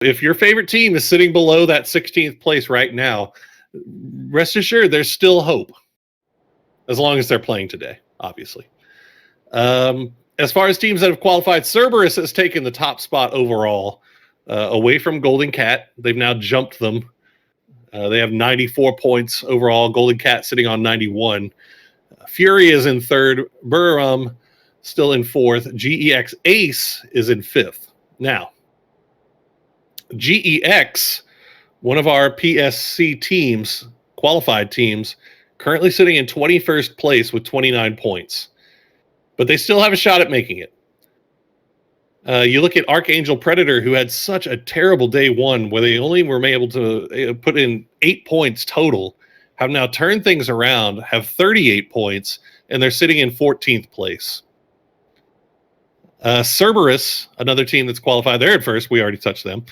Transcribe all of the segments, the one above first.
If your favorite team is sitting below that 16th place right now, rest assured there's still hope. As long as they're playing today, obviously. As far as teams that have qualified, Cerberus has taken the top spot overall, away from Golden Cat. They've now jumped them. They have 94 points overall. Golden Cat sitting on 91. Fury is in third. Buriram still in fourth. GEX Ace is in fifth. Now, GEX, one of our PSC teams, qualified teams, currently sitting in 21st place with 29 points. But they still have a shot at making it. You look at Archangel Predator, who had such a terrible day one, where they only were able to put in 8 points total, have now turned things around, have 38 points, and they're sitting in 14th place. Cerberus, another team that's qualified, they're at first. We already touched them.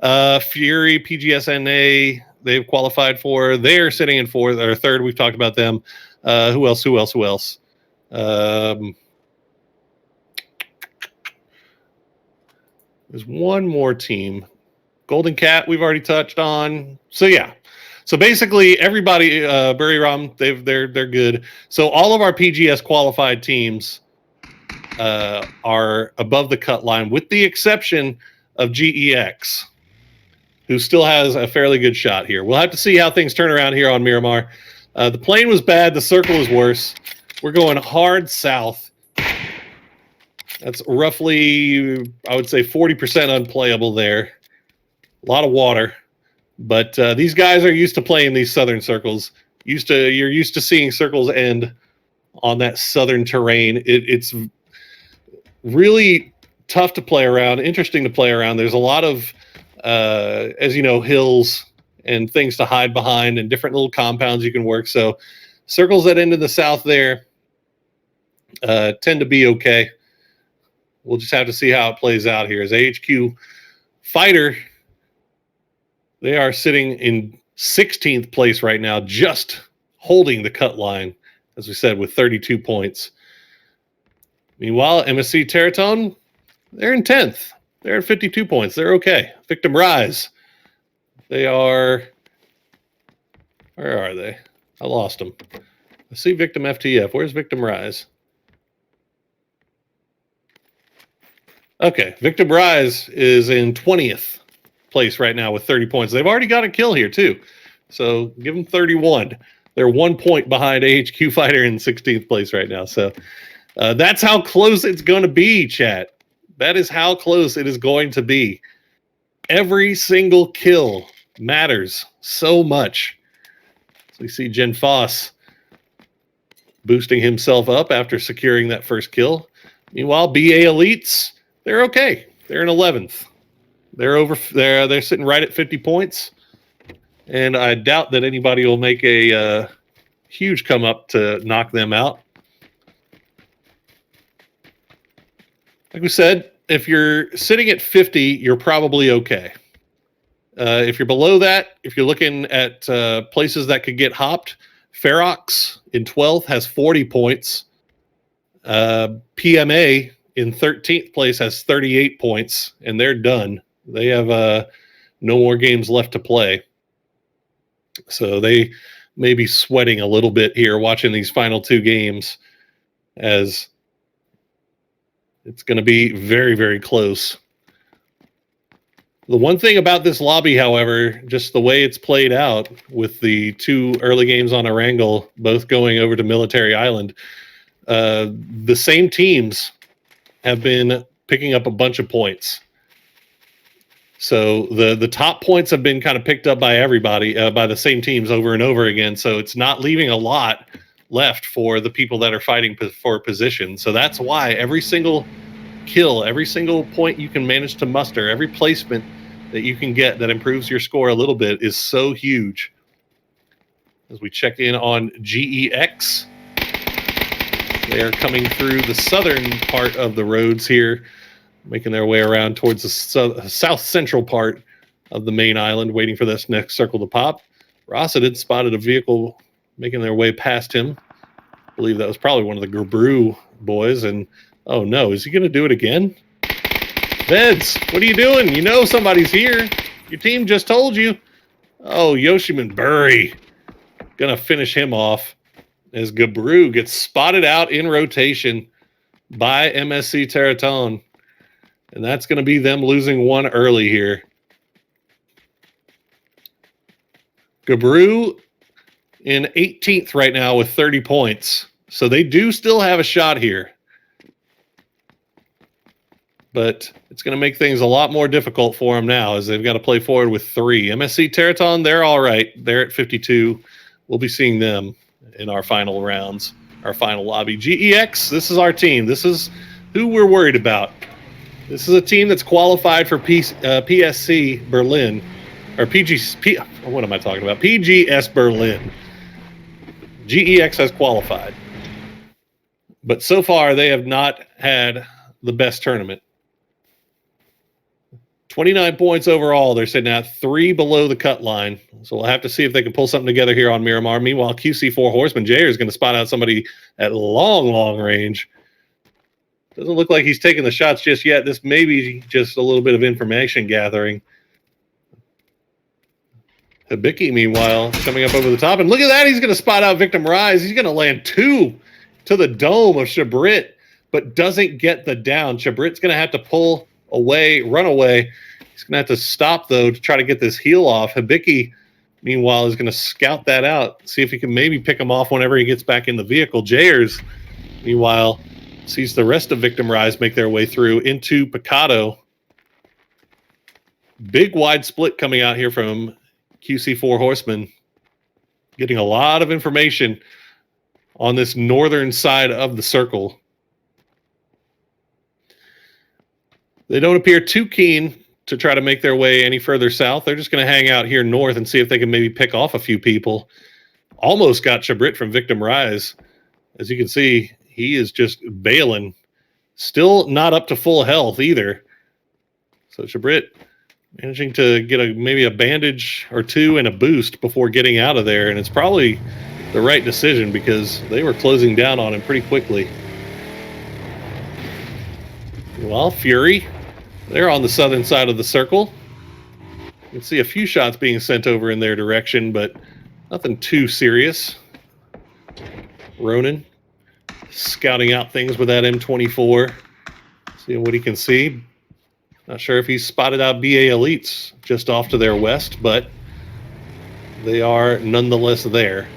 Fury, PGSNA, they've qualified for. They're sitting in fourth or third. We've talked about them. Who else? There's one more team. Golden Cat, we've already touched on. So, yeah. So, basically, everybody, Buriram, they're good. So, all of our PGS qualified teams are above the cut line, with the exception of GEX, who still has a fairly good shot here. We'll have to see how things turn around here on Miramar. The plane was bad. The circle was worse. We're going hard south. That's roughly, I would say, 40% unplayable there. A lot of water. But these guys are used to playing these southern circles. You're used to seeing circles end on that southern terrain. It's really tough to play around, interesting to play around. There's a lot of, as you know, hills and things to hide behind and different little compounds you can work. So circles that end in the south there tend to be okay. We'll just have to see how it plays out here. As AHQ Fighter, they are sitting in 16th place right now, just holding the cut line, as we said, with 32 points. Meanwhile, MSC Teratone, they're in 10th. They're at 52 points. They're okay. Victim Rise, they are... Where are they? I lost them. I see Victim FTF. Where's Victim Rise? Okay, Victim Rise is in 20th place right now with 30 points. They've already got a kill here, too. So give them 31. They're 1 point behind AHQ Fighter in 16th place right now. So that's how close it's going to be, chat. That is how close it is going to be. Every single kill matters so much. So we see Jen Foss boosting himself up after securing that first kill. Meanwhile, BA Elites, they're okay. They're in 11th. They're sitting right at 50 points. And I doubt that anybody will make a huge come up to knock them out. Like we said, if you're sitting at 50, you're probably okay. If you're below that, if you're looking at places that could get hopped, Ferox in 12th has 40 points. PMA in 13th place has 38 points, and they're done. They have no more games left to play. So they may be sweating a little bit here watching these final two games, as it's going to be very, very close. The one thing about this lobby, however, just the way it's played out with the two early games on Erangel, both going over to Military Island, the same teams have been picking up a bunch of points. So the top points have been kind of picked up by everybody, by the same teams over and over again. So it's not leaving a lot left for the people that are fighting for position. So that's why every single kill, every single point you can manage to muster, every placement that you can get that improves your score a little bit is so huge. As we check in on GEX, they are coming through the southern part of the roads here, making their way around towards the south central part of the main island, waiting for this next circle to pop. Rossadid spotted a vehicle making their way past him. I believe that was probably one of the Gabru boys. And oh no, is he going to do it again? Vince, what are you doing? You know somebody's here. Your team just told you. Oh, Yoshiman Burry. Gonna finish him off as Gabru gets spotted out in rotation by MSC Teraton. And that's going to be them losing one early here. Gabru in 18th right now with 30 points. So they do still have a shot here. But it's going to make things a lot more difficult for them now as they've got to play forward with 3. MSC Teraton, they're all right. They're at 52. We'll be seeing them in our final rounds, our final lobby. GEX, this is our team. This is who we're worried about. This is a team that's qualified for PSC Berlin, or what am I talking about? PGS Berlin. GEX has qualified. But so far, they have not had the best tournament. 29 points overall. They're sitting at 3 below the cut line. So we'll have to see if they can pull something together here on Miramar. Meanwhile, QC4 Horseman Jair is going to spot out somebody at long range. Doesn't look like he's taking the shots just yet. This may be just a little bit of information gathering. Hibiki, meanwhile, coming up over the top. And look at that. He's going to spot out Victim Rise. He's going to land 2 to the dome of Chabrit, but doesn't get the down. Chabrit's going to have to pull away, run away. He's going to have to stop, though, to try to get this heel off. Hibiki, meanwhile, is going to scout that out, see if he can maybe pick him off whenever he gets back in the vehicle. Jayers, meanwhile, sees the rest of Victim Rise make their way through into Picado. Big wide split coming out here from QC4 Horseman. Getting a lot of information on this northern side of the circle. They don't appear too keen to try to make their way any further south. They're just going to hang out here north and see if they can maybe pick off a few people. Almost got Chabrit from Victim Rise. As you can see, he is just bailing. Still not up to full health either. So Chabrit managing to get maybe a bandage or 2 and a boost before getting out of there. And it's probably the right decision because they were closing down on him pretty quickly. Well, Fury, they're on the southern side of the circle. You can see a few shots being sent over in their direction, but nothing too serious. Ronan scouting out things with that M24, seeing what he can see. Not sure if he's spotted out BA Elites just off to their west, but they are nonetheless there.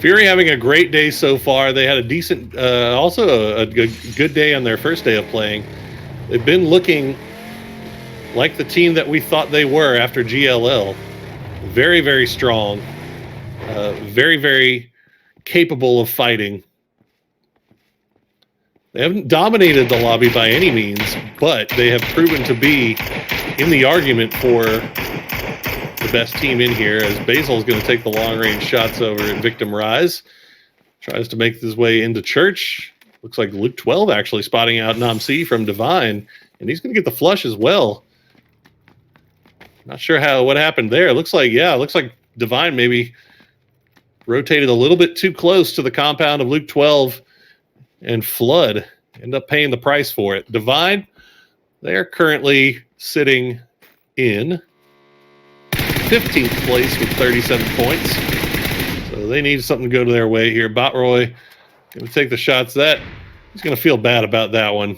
Fury having a great day so far. They had a decent, also a good day on their first day of playing. They've been looking like the team that we thought they were after GLL. Very strong. Very capable of fighting. They haven't dominated the lobby by any means, but they have proven to be in the argument for the best team in here, as Basil is going to take the long-range shots over at Victim Rise. Tries to make his way into Church. Looks like Luke 12 actually spotting out Namsi from Divine, and he's going to get the flush as well. Not sure what happened there. Looks like Divine maybe rotated a little bit too close to the compound of Luke 12, and Flood end up paying the price for it. Divine, they are currently sitting in 15th place with 37 points. So they need something to go to their way here. Botroy going to take the shots. He's going to feel bad about that one.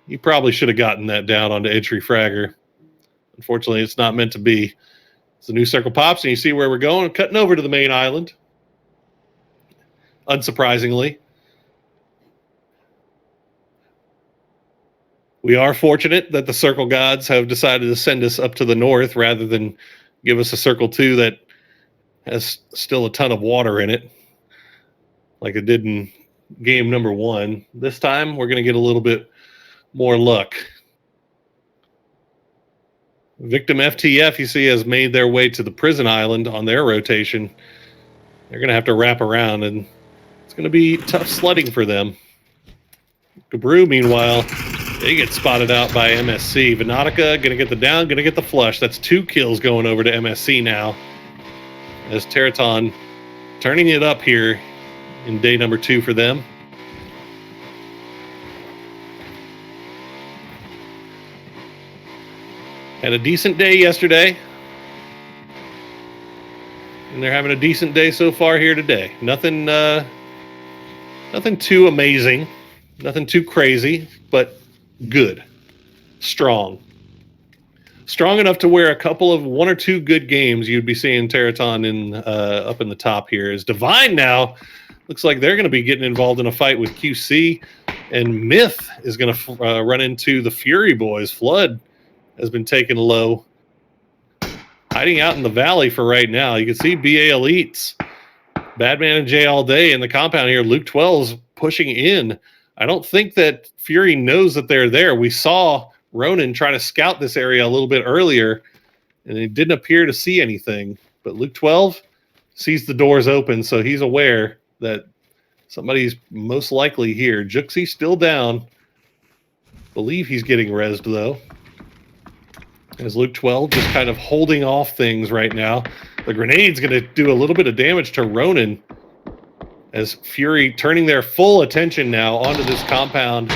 He probably should have gotten that down onto Entry Fragger. Unfortunately, it's not meant to be. As the new circle pops and you see where we're going, cutting over to the main island. Unsurprisingly. We are fortunate that the circle gods have decided to send us up to the north rather than give us a circle 2 that has still a ton of water in it, like it did in game number 1. This time, we're going to get a little bit more luck. Victim FTF, you see, has made their way to the prison island on their rotation. They're going to have to wrap around, and it's going to be tough sledding for them. Gabru, meanwhile, they get spotted out by MSC. Venotica going to get the down, going to get the flush. That's 2 kills going over to MSC now. As Teraton turning it up here in day number 2 for them. Had a decent day yesterday. And they're having a decent day so far here today. Nothing too amazing. Nothing too crazy, but good. Strong. Strong enough to where a couple of 1 or 2 good games you'd be seeing Teraton in up in the top here. Is Divine now looks like they're going to be getting involved in a fight with QC, and Myth is going to run into the Fury Boys. Flood has been taken low, hiding out in the valley for right now. You can see BA Elites, Badman and Jay all day in the compound here. Luke 12's pushing in. I don't think that Fury knows that they're there. We saw Ronan try to scout this area a little bit earlier, and he didn't appear to see anything. But Luke 12 sees the doors open, so he's aware that somebody's most likely here. Juxie still down. Believe he's getting rezzed, though. As Luke 12 just kind of holding off things right now. The grenade's going to do a little bit of damage to Ronan, as Fury turning their full attention now onto this compound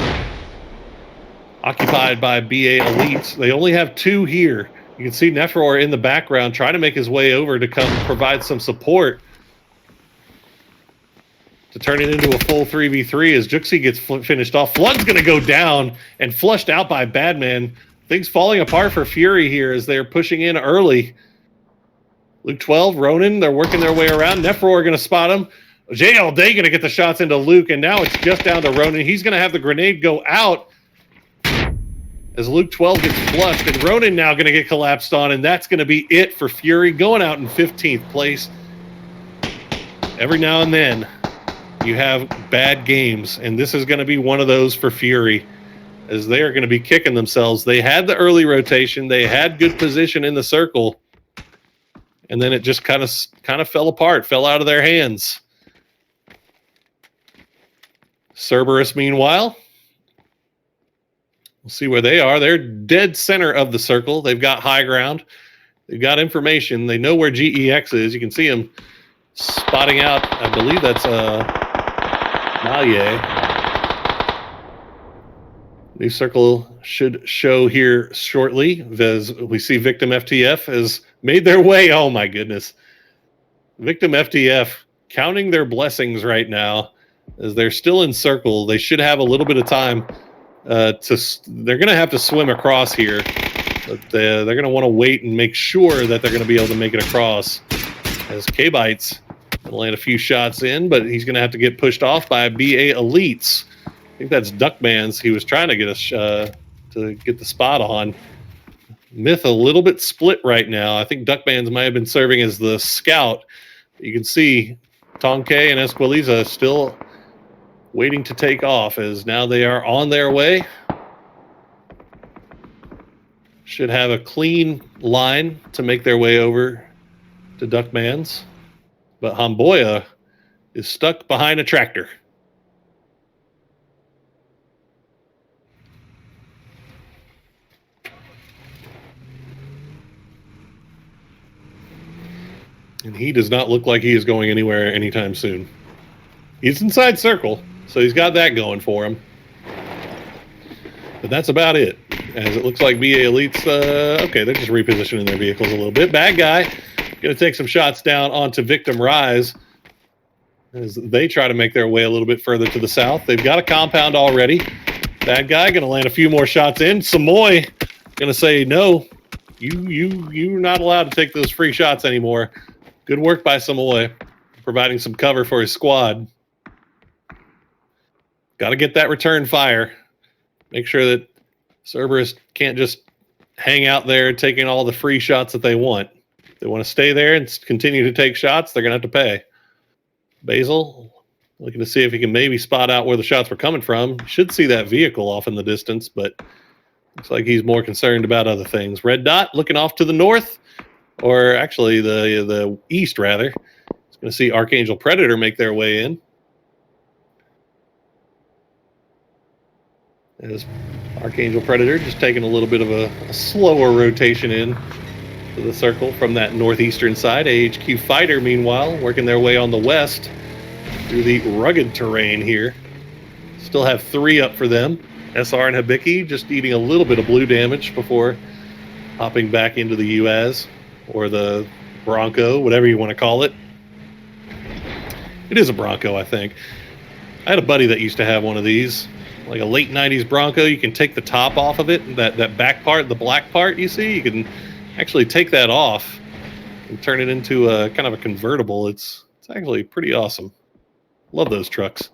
occupied by BA Elites. They only have 2 here. You can see Nephroor in the background trying to make his way over to come provide some support to turn it into a full 3v3 as Juxie gets finished off. Flood's going to go down and flushed out by Badman. Things falling apart for Fury here as they're pushing in early. Luke 12, Ronan, they're working their way around. Nephroor going to spot him. Jay all day going to get the shots into Luke, and now it's just down to Ronan. He's going to have the grenade go out as Luke 12 gets flushed, and Ronan now going to get collapsed on, and that's going to be it for Fury, going out in 15th place. Every now and then, you have bad games, and this is going to be one of those for Fury, as they are going to be kicking themselves. They had the early rotation, they had good position in the circle, and then it just kind of fell apart, fell out of their hands. Cerberus, meanwhile, we'll see where they are. They're dead center of the circle. They've got high ground. They've got information. They know where GEX is. You can see him spotting out. I believe that's Malye. New circle should show here shortly, as we see Victim FTF has made their way. Oh my goodness. Victim FTF counting their blessings right now as they're still in circle. They should have a little bit of time they're going to have to swim across here, but they're going to want to wait and make sure that they're going to be able to make it across, as K-Bites will land a few shots in, but he's going to have to get pushed off by BA Elites. I think that's Duckman's. He was trying to get us to get the spot on. Myth a little bit split right now. I think Duckman's might have been serving as the scout. You can see Tonke and Esquiliza still waiting to take off, as now they are on their way. Should have a clean line to make their way over to Duckman's. But Hamboya is stuck behind a tractor. And he does not look like he is going anywhere anytime soon. He's inside circle, so he's got that going for him. But that's about it, as it looks like BA Elites, okay, they're just repositioning their vehicles a little bit. Bad guy going to take some shots down onto Victim Rise as they try to make their way a little bit further to the south. They've got a compound already. Bad guy going to land a few more shots in. Samoy going to say, no, you're not allowed to take those free shots anymore. Good work by Samoy, providing some cover for his squad. Got to get that return fire. Make sure that Cerberus can't just hang out there taking all the free shots that they want. If they want to stay there and continue to take shots, they're going to have to pay. Basil, looking to see if he can maybe spot out where the shots were coming from. Should see that vehicle off in the distance, but looks like he's more concerned about other things. Red Dot looking off to the north, or actually the east, rather. He's going to see Archangel Predator make their way in. As Archangel Predator just taking a little bit of a slower rotation in to the circle from that northeastern side. AHQ Fighter, meanwhile, working their way on the west through the rugged terrain here. Still have 3 up for them. SR and Hibiki just eating a little bit of blue damage before hopping back into the UAZ or the Bronco, whatever you want to call it. It is a Bronco, I think. I had a buddy that used to have one of these, like a late 90s Bronco. You can take the top off of it, that back part, the black part you see, you can actually take that off and turn it into a kind of a convertible. It's actually pretty awesome. Love those trucks.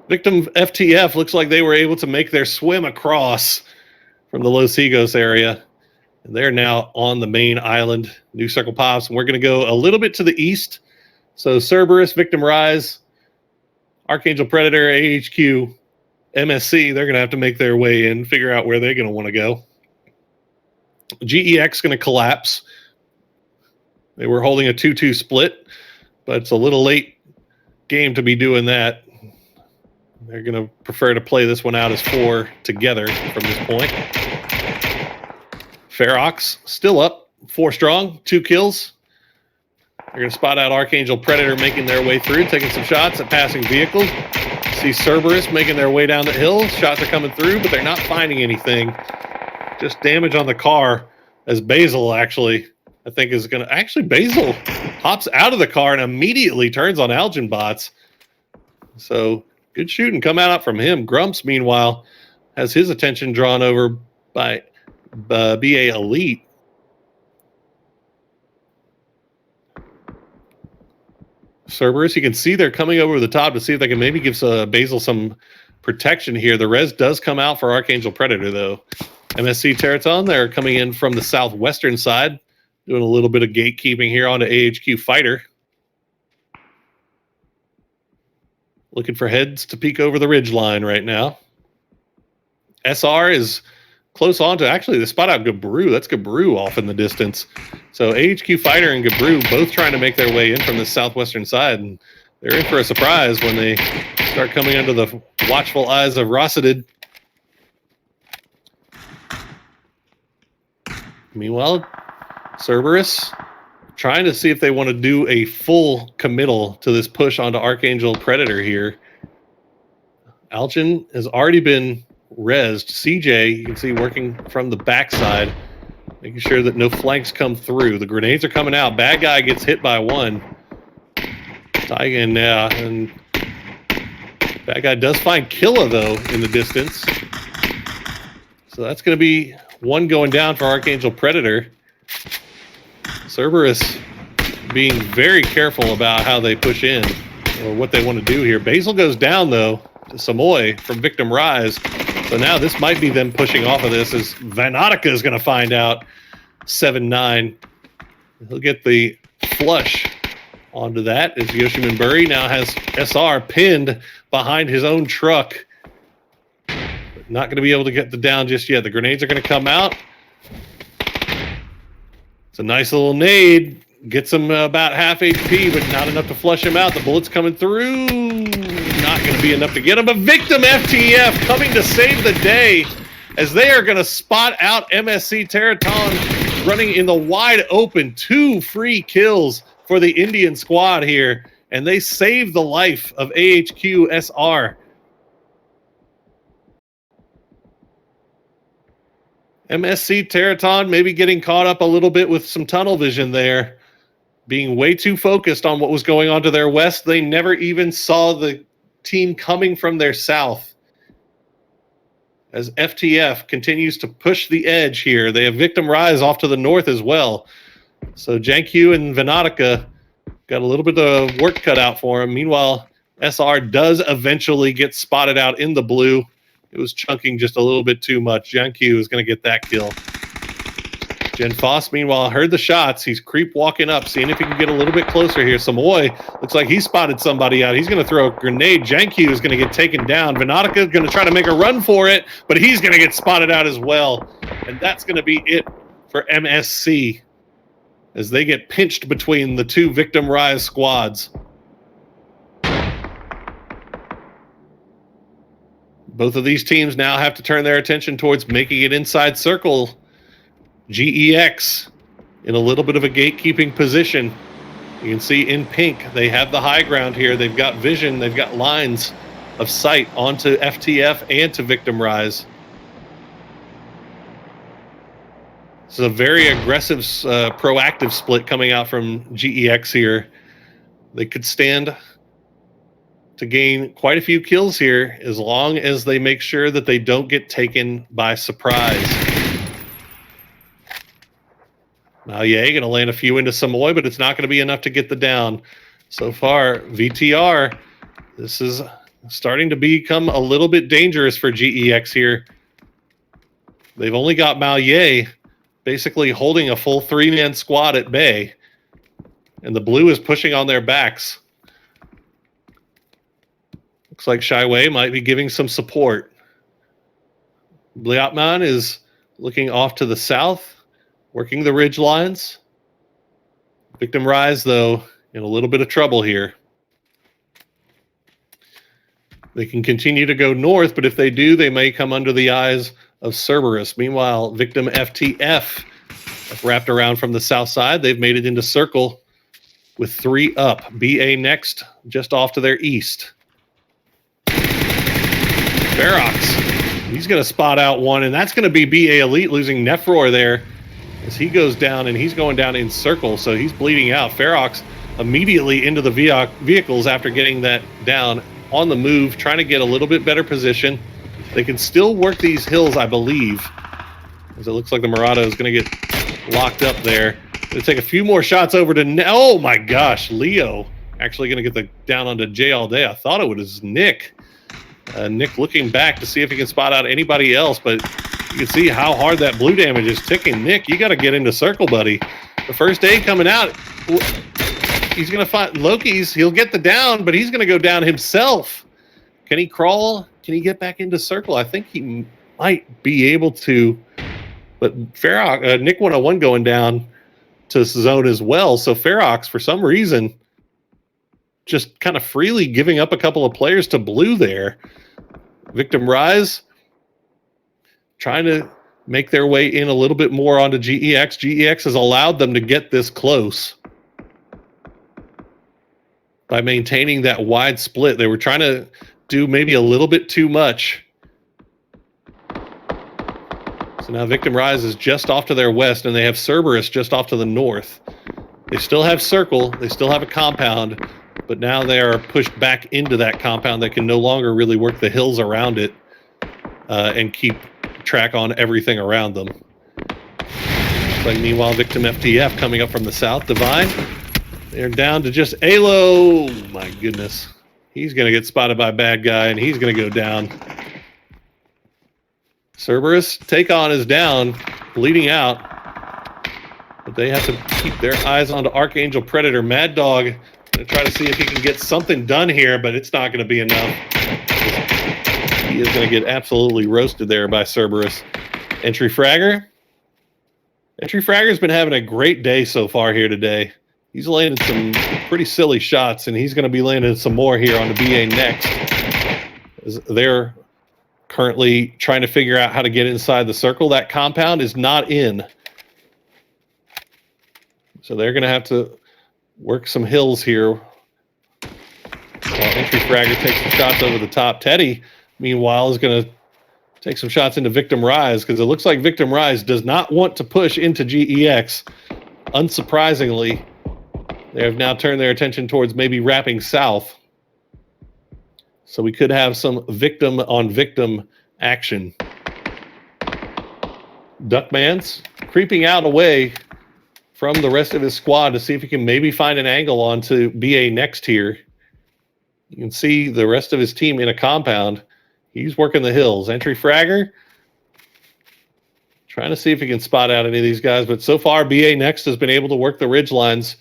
Victim FTF looks like they were able to make their swim across from the Los Higos area. And they're now on the main island, New Circle Pops. And we're going to go a little bit to the east. So Cerberus, Victim Rise, Archangel Predator, AHQ, MSC, they're going to have to make their way in, figure out where they're going to want to go. GEX going to collapse. They were holding a 2-2 split, but it's a little late game to be doing that. They're going to prefer to play this one out as 4 together from this point. Ferox still up, 4 strong, 2 kills. They're going to spot out Archangel Predator making their way through, taking some shots at passing vehicles. See Cerberus making their way down the hill. Shots are coming through, but they're not finding anything. Just damage on the car as Basil actually, I think is going to... Actually, Basil hops out of the car and immediately turns on Algin bots. So good shooting come out from him. Grumps, meanwhile, has his attention drawn over by BA Elite. Cerberus, you can see they're coming over the top to see if they can maybe give Basil some protection here. The res does come out for Archangel Predator, though. MSC Teraton, they're coming in from the southwestern side, doing a little bit of gatekeeping here onto AHQ Fighter. Looking for heads to peek over the ridge line right now. SR is close on to, actually, they spot out Gabru. That's Gabru off in the distance. So AHQ Fighter and Gabru both trying to make their way in from the southwestern side. And they're in for a surprise when they start coming under the watchful eyes of Rossetted. Meanwhile, Cerberus trying to see if they want to do a full committal to this push onto Archangel Predator here. Algin has already been rezzed. CJ, you can see working from the backside, making sure that no flanks come through. The grenades are coming out. Bad guy gets hit by one. Taigen now, and bad guy does find Killa, though, in the distance. So that's going to be one going down for Archangel Predator. Cerberus being very careful about how they push in or what they want to do here. Basil goes down, though, to Samoy from Victim Rise. So now this might be them pushing off of this as Vanotica is going to find out 7-9. He'll get the flush onto that as Yoshimin Buri now has SR pinned behind his own truck. But not going to be able to get the down just yet. The grenades are going to come out. It's a nice little nade. Gets him about half HP, but not enough to flush him out. The bullets coming through. Not going to be enough to get him. But Victim FTF coming to save the day as they are going to spot out MSC Teraton running in the wide open. 2 free kills for the Indian squad here. And they save the life of AHQ SR. MSC Teraton maybe getting caught up a little bit with some tunnel vision there. Being way too focused on what was going on to their west. They never even saw the team coming from their south. As FTF continues to push the edge here. They have Victim Rise off to the north as well. So Jankyu and Vanotica got a little bit of work cut out for them. Meanwhile, SR does eventually get spotted out in the blue. It was chunking just a little bit too much. Jankyu is going to get that kill. Jen Foss, meanwhile, heard the shots. He's creep walking up, seeing if he can get a little bit closer here. Samoy looks like he spotted somebody out. He's going to throw a grenade. Jankyu is going to get taken down. Vanotica is going to try to make a run for it, but he's going to get spotted out as well. And that's going to be it for MSC as they get pinched between the 2 Victim Rise squads. Both of these teams now have to turn their attention towards making it inside circle. GEX in a little bit of a gatekeeping position. You can see in pink, they have the high ground here. They've got vision. They've got lines of sight onto FTF and to Victim Rise. This is a very aggressive, proactive split coming out from GEX here. They could stand to gain quite a few kills here as long as they make sure that they don't get taken by surprise. Now, yeah, going to land a few into Samoy, but it's not going to be enough to get the down. So far, VTR, this is starting to become a little bit dangerous for GEX here. They've only got Malye basically holding a full 3-man squad at bay, and the blue is pushing on their backs. Looks like Shaiwei might be giving some support. Bliatman is looking off to the south, working the ridge lines. Victim Rise, though, in a little bit of trouble here. They can continue to go north, but if they do, they may come under the eyes of Cerberus. Meanwhile, Victim FTF have wrapped around from the south side. They've made it into circle with 3 up. BA next, just off to their east. Ferox, he's going to spot out one, and that's going to be BA Elite losing Nefror there as he goes down, and he's going down in circle, so he's bleeding out. Ferox immediately into the vehicles after getting that down, on the move, trying to get a little bit better position. They can still work these hills, I believe, as it looks like the Murata is going to get locked up there. Going to take a few more shots over to... Oh, my gosh. Leo actually going to get the down onto Jay all day. I thought it was Nick. Nick looking back to see if he can spot out anybody else, but you can see how hard that blue damage is ticking. Nick, you got to get into circle, buddy. The first aid coming out. He's going to find Loki's. He'll get the down, but he's going to go down himself. Can he crawl? Can he get back into circle? I think he might be able to. But Nick 101 going down to zone as well. So Ferox, for some reason, just kind of freely giving up a couple of players to blue there. Victim Rise trying to make their way in a little bit more onto GEX. GEX has allowed them to get this close by maintaining that wide split. They were trying to do maybe a little bit too much. So now Victim Rise is just off to their west, and they have Cerberus just off to the north. They still have circle. They still have a compound, but now they are pushed back into that compound. They can no longer really work the hills around it and keep track on everything around them. Like, meanwhile, Victim FTF coming up from the south. Divine, they're down to just Alo. My goodness. He's going to get spotted by a bad guy, and he's going to go down. Cerberus, take on is down, bleeding out. But they have to keep their eyes onto Archangel Predator. Mad Dog going to try to see if he can get something done here, but it's not going to be enough. He is going to get absolutely roasted there by Cerberus. Entry Fragger. Entry Fragger's been having a great day so far here today. He's landed some pretty silly shots, and he's going to be landing some more here on the BA next. As they're currently trying to figure out how to get inside the circle. That compound is not in. So they're going to have to work some hills here. While Entry Fragger takes some shots over the top. Teddy, meanwhile, is going to take some shots into Victim Rise, because it looks like Victim Rise does not want to push into GEX. Unsurprisingly, they have now turned their attention towards maybe wrapping south. So we could have some victim on victim action. Duckman's creeping out away from the rest of his squad to see if he can maybe find an angle onto BA next here. You can see the rest of his team in a compound. He's working the hills. Entry Fragger trying to see if he can spot out any of these guys, but so far BA next has been able to work the ridge lines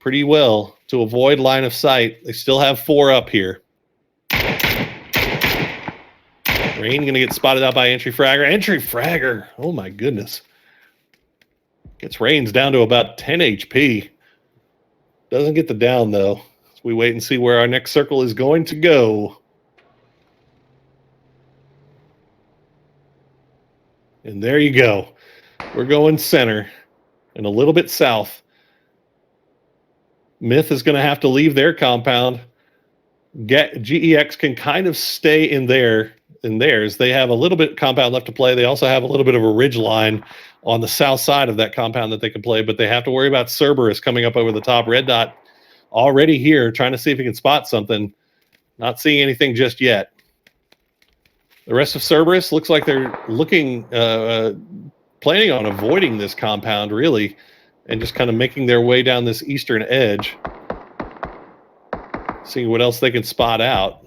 pretty well to avoid line of sight. They still have 4 up here. Rain going to get spotted out by Entry Fragger. Entry Fragger, oh my goodness. Gets Reigns down to about 10 HP. Doesn't get the down, though. So we wait and see where our next circle is going to go. And there you go. We're going center and a little bit south. Myth is going to have to leave their compound. GEX can kind of stay in there in theirs. They have a little bit compound left to play. They also have a little bit of a ridge line on the south side of that compound that they can play, but they have to worry about Cerberus coming up over the top. Red Dot already here, trying to see if he can spot something. Not seeing anything just yet. The rest of Cerberus looks like they're looking, planning on avoiding this compound, really, and just kind of making their way down this eastern edge. Seeing what else they can spot out.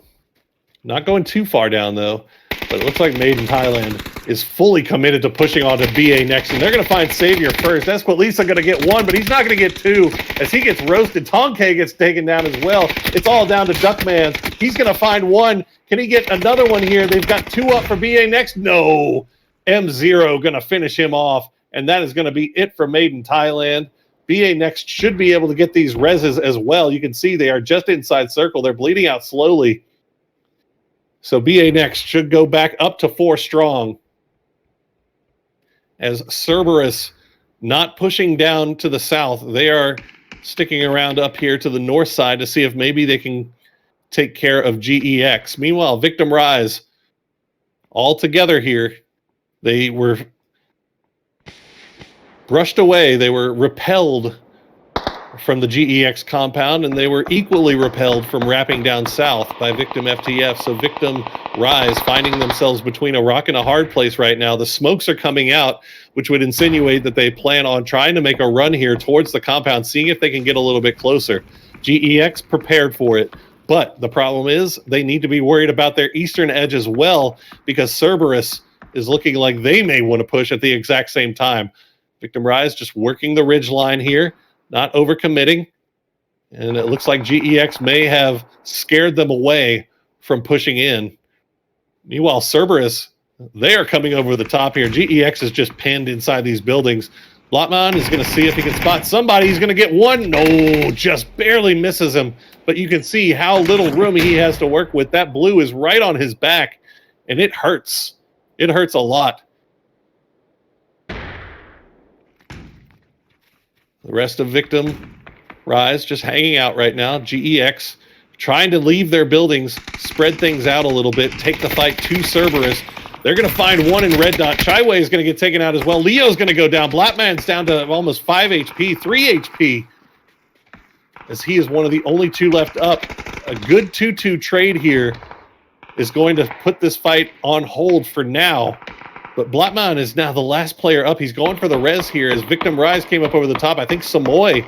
Not going too far down, though. But it looks like Made in Thailand is fully committed to pushing on to BA next. And they're going to find Savior first. Esquilisa going to get one, but he's not going to get two. As he gets roasted, Tonke gets taken down as well. It's all down to Duckman. He's going to find one. Can he get another one here? They've got two up for BA next. No. M0 going to finish him off. And that is going to be it for Made in Thailand. BA next should be able to get these reses as well. You can see they are just inside circle. They're bleeding out slowly. So BA next should go back up to 4 strong. As Cerberus not pushing down to the south, they are sticking around up here to the north side to see if maybe they can take care of GEX. Meanwhile, Victim Rise all together here. They were brushed away. They were repelled from the GEX compound, and they were equally repelled from wrapping down south by Victim FTF. So Victim Rise finding themselves between a rock and a hard place right now. The smokes are coming out, which would insinuate that they plan on trying to make a run here towards the compound, seeing if they can get a little bit closer. GEX prepared for it, but the problem is they need to be worried about their eastern edge as well, because Cerberus is looking like they may want to push at the exact same time. Victim Rise just working the ridge line here, not overcommitting, and it looks like GEX may have scared them away from pushing in. Meanwhile, Cerberus, they are coming over the top here. GEX is just pinned inside these buildings. Blotman is going to see if he can spot somebody. He's going to get one. No, just barely misses him. But you can see how little room he has to work with. That blue is right on his back, and it hurts. It hurts a lot. The rest of Victim Rise just hanging out right now. GEX trying to leave their buildings, spread things out a little bit, take the fight to Cerberus. They're going to find one in Red Dot. Chaiwei is going to get taken out as well. Leo's going to go down. Blackman's down to almost 5 HP, 3 HP, as he is one of the only 2 left up. A good 2-2 trade here is going to put this fight on hold for now. But Blackman is now the last player up. He's going for the res here as Victim Rise came up over the top. I think Samoy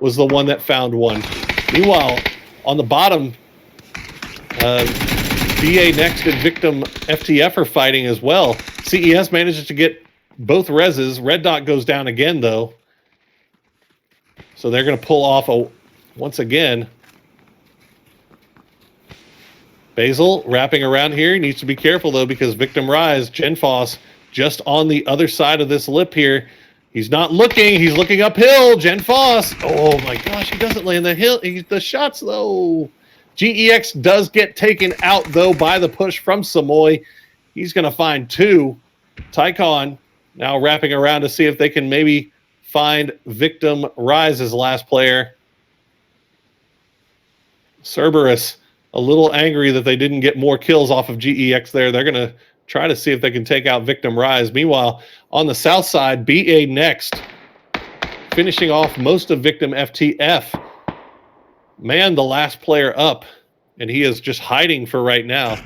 was the one that found one. Meanwhile, on the bottom, BA Next and Victim FTF are fighting as well. CES manages to get both reses. Red Dot goes down again, though. So they're going to pull off once again. Basil wrapping around here. He needs to be careful, though, because Victim Rise, Genfoss, just on the other side of this lip here. He's not looking. He's looking uphill. Genfoss. Oh, my gosh. He doesn't land the shots, though. GEX does get taken out, though, by the push from Samoy. He's going to find 2. Tycon now wrapping around to see if they can maybe find Victim Rise's last player. Cerberus a little angry that they didn't get more kills off of GEX there. They're going to try to see if they can take out Victim Rise. Meanwhile, on the south side, BA Next finishing off most of Victim FTF. Man, the last player up, and he is just hiding for right now.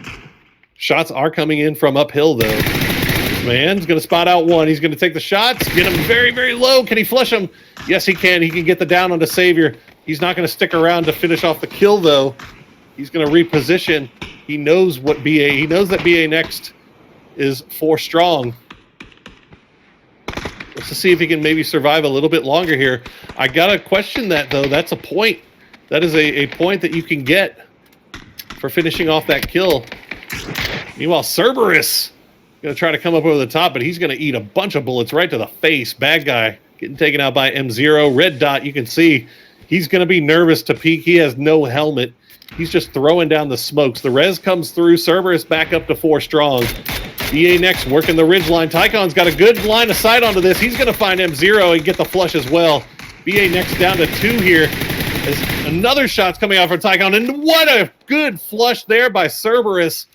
Shots are coming in from uphill, though. Man's going to spot out one. He's going to take the shots, get him very, very low. Can he flush him? Yes, he can. He can get the down onto Savior. He's not going to stick around to finish off the kill, though. He's going to reposition. He knows what he knows that BA Next is 4 strong. Let's see if he can maybe survive a little bit longer here. I got to question that, though. That's a point. That is a point that you can get for finishing off that kill. Meanwhile, Cerberus going to try to come up over the top, but he's going to eat a bunch of bullets right to the face. Bad guy getting taken out by M0. Red Dot, you can see he's going to be nervous to peek. He has no helmet. He's just throwing down the smokes. The res comes through. Cerberus back up to 4 strong. BA Next working the ridge line. Tycon's got a good line of sight onto this. He's going to find M0 and get the flush as well. BA Next down to 2 here. As another shot's coming out from Tycon. And what a good flush there by Cerberus.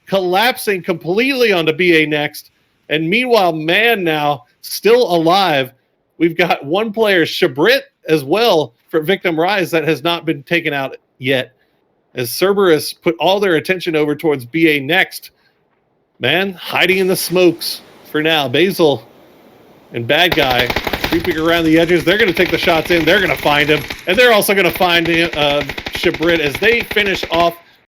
collapsing completely onto BA next. And meanwhile, Man now still alive. We've got one player, Shabrit, as well for Victim Rise that has not been taken out yet. As Cerberus put all their attention over towards BA next. Man, hiding in the smokes for now. Basil and Bad Guy creeping around the edges. They're going to take the shots in. They're going to find him. And they're also going to find Shabrit as they finish off